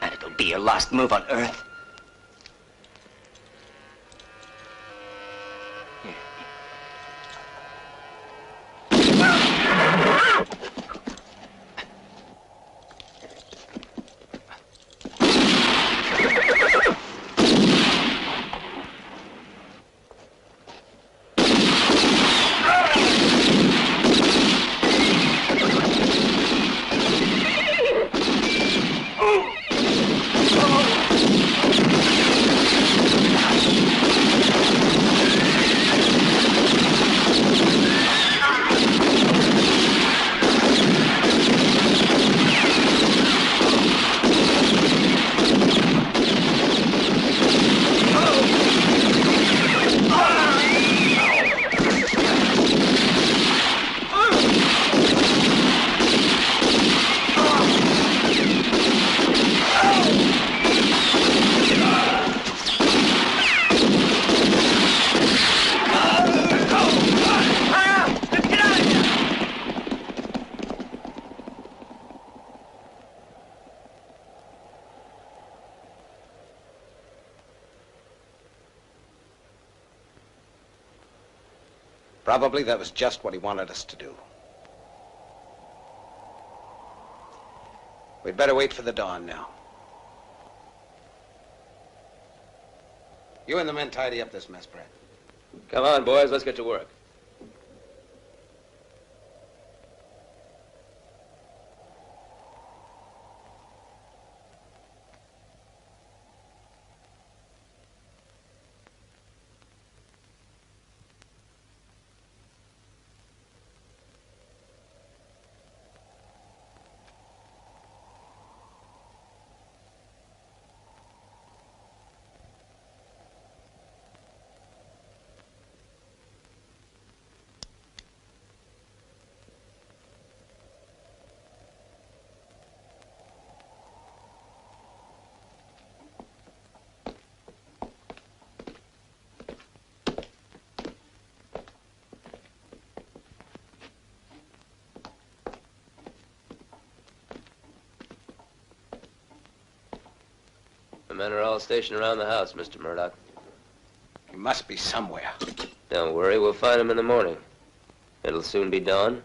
and it'll be your last move on Earth. Probably that was just what he wanted us to do. We'd better wait for the dawn now. You and the men tidy up this mess, Brad. Come on, boys, let's get to work. The men are all stationed around the house, Mr. Murdoch. He must be somewhere. Don't worry, we'll find him in the morning. It'll soon be dawn.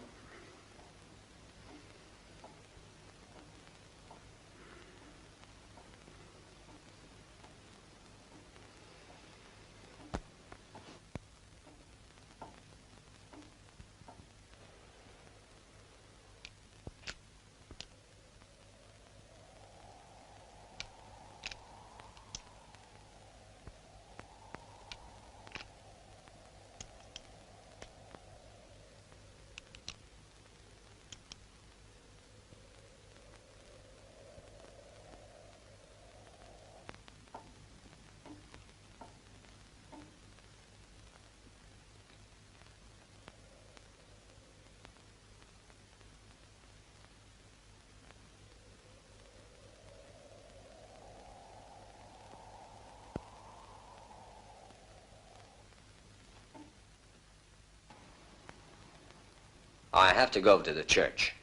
I have to go to the church.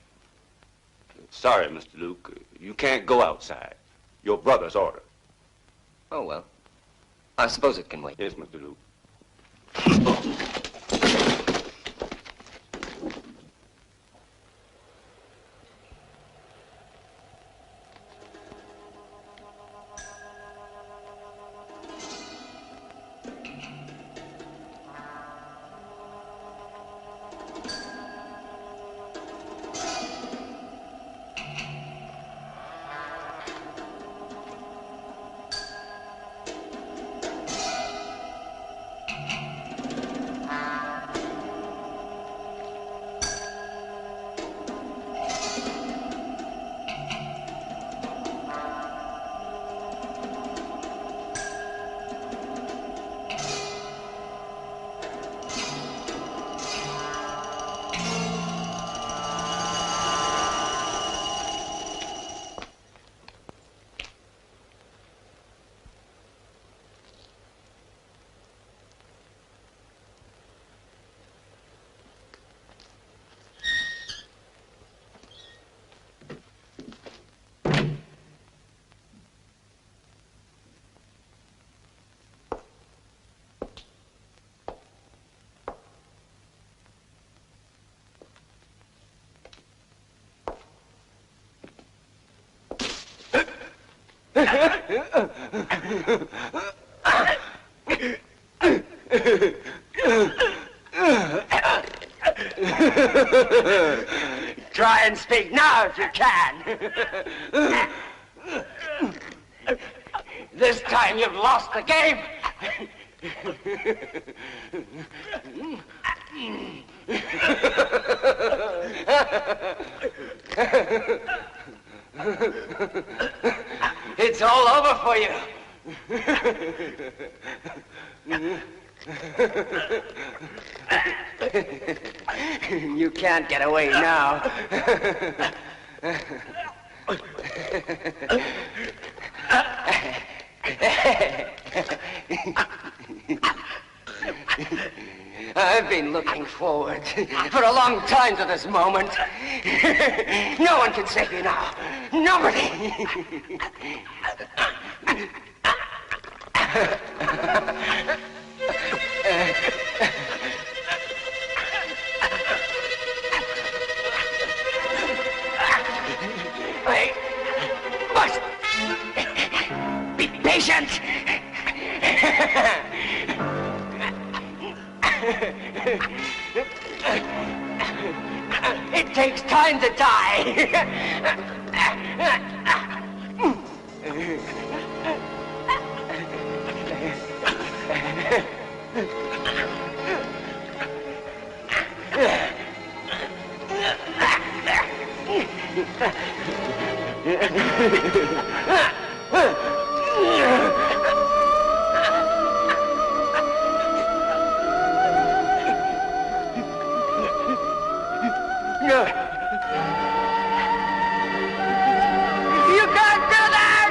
Sorry, Mr. Luke. You can't go outside. Your brother's order. Oh, well. I suppose it can wait. Yes, Mr. Luke. Try and speak now if you can. This time you've lost the game. It's all over for you. You can't get away now. I've been looking forward for a long time to this moment. No one can save you now. Nobody. I must be patient. It takes time to die. You can't do that!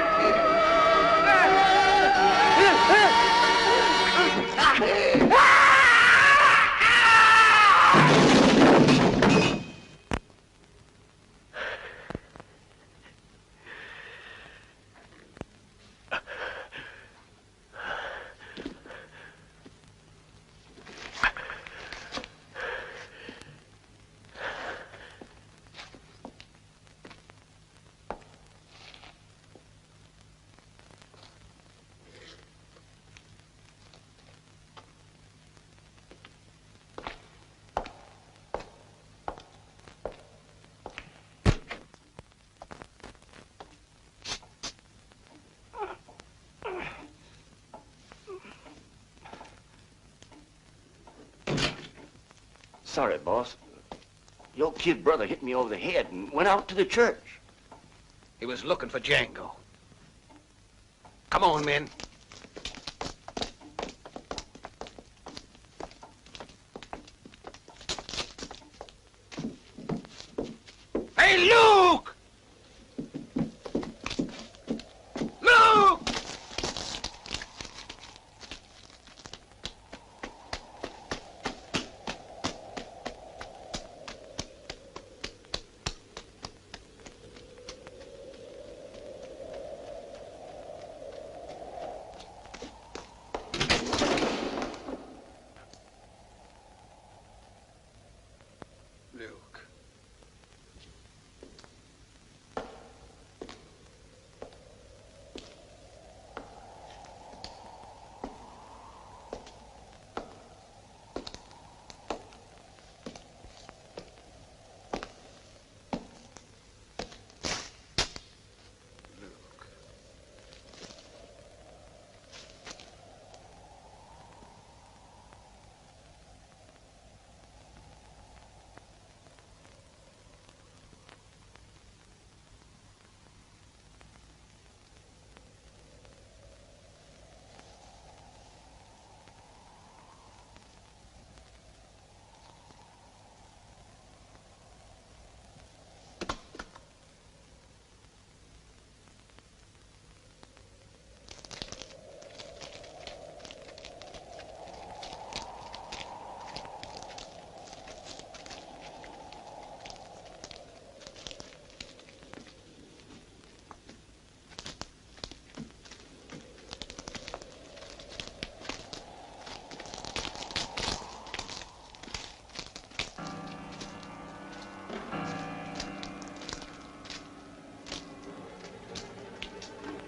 Sorry, boss. Your kid brother hit me over the head and went out to the church. He was looking for Django. Come on, men. Hey, Luke! Luke!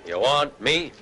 You want me?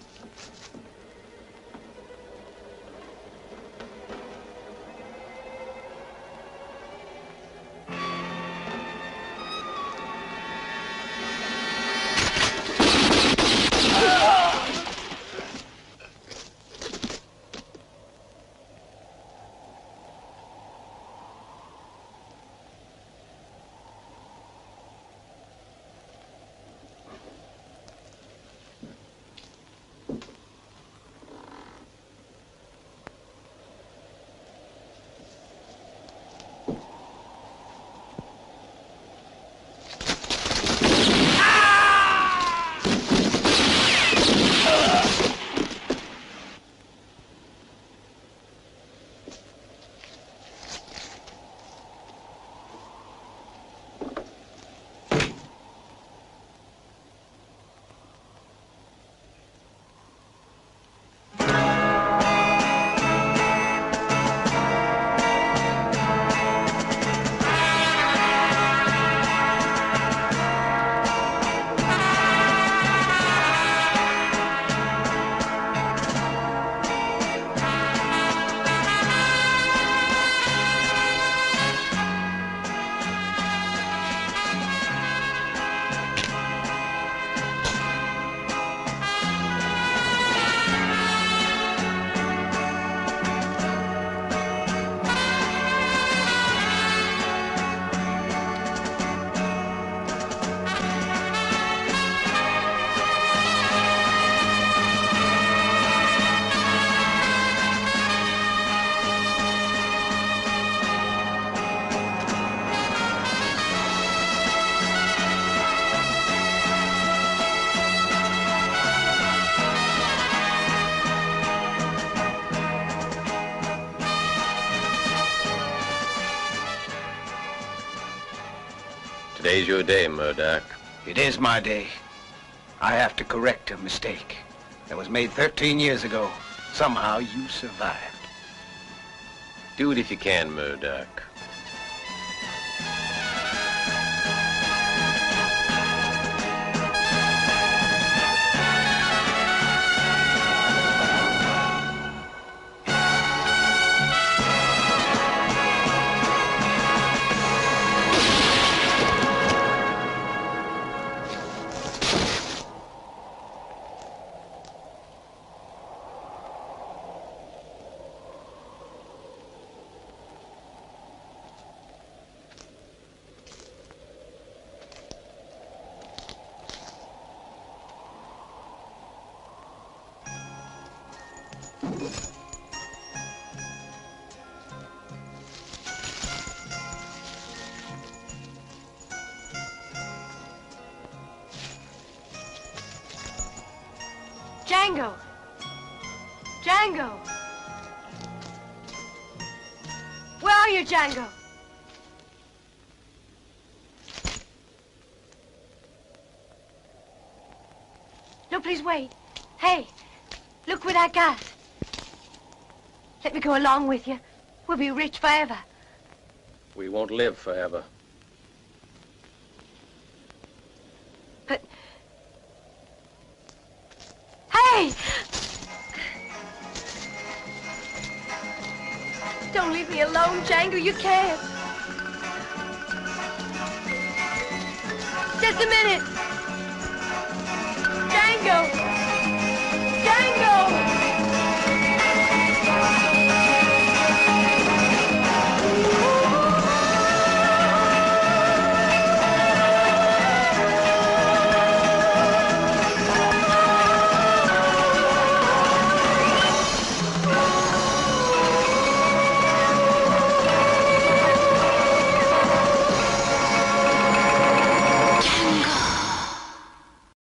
Today's your day, Murdoch. It is my day. I have to correct a mistake that was made 13 years ago. Somehow you survived. Do it if you can, Murdoch. Django! Django! Where are you, Django? No, please wait. Hey, look what I got. Let me go along with you. We'll be rich forever. We won't live forever. But... Hey! Don't leave me alone, Django. You can't. Just a minute. Django!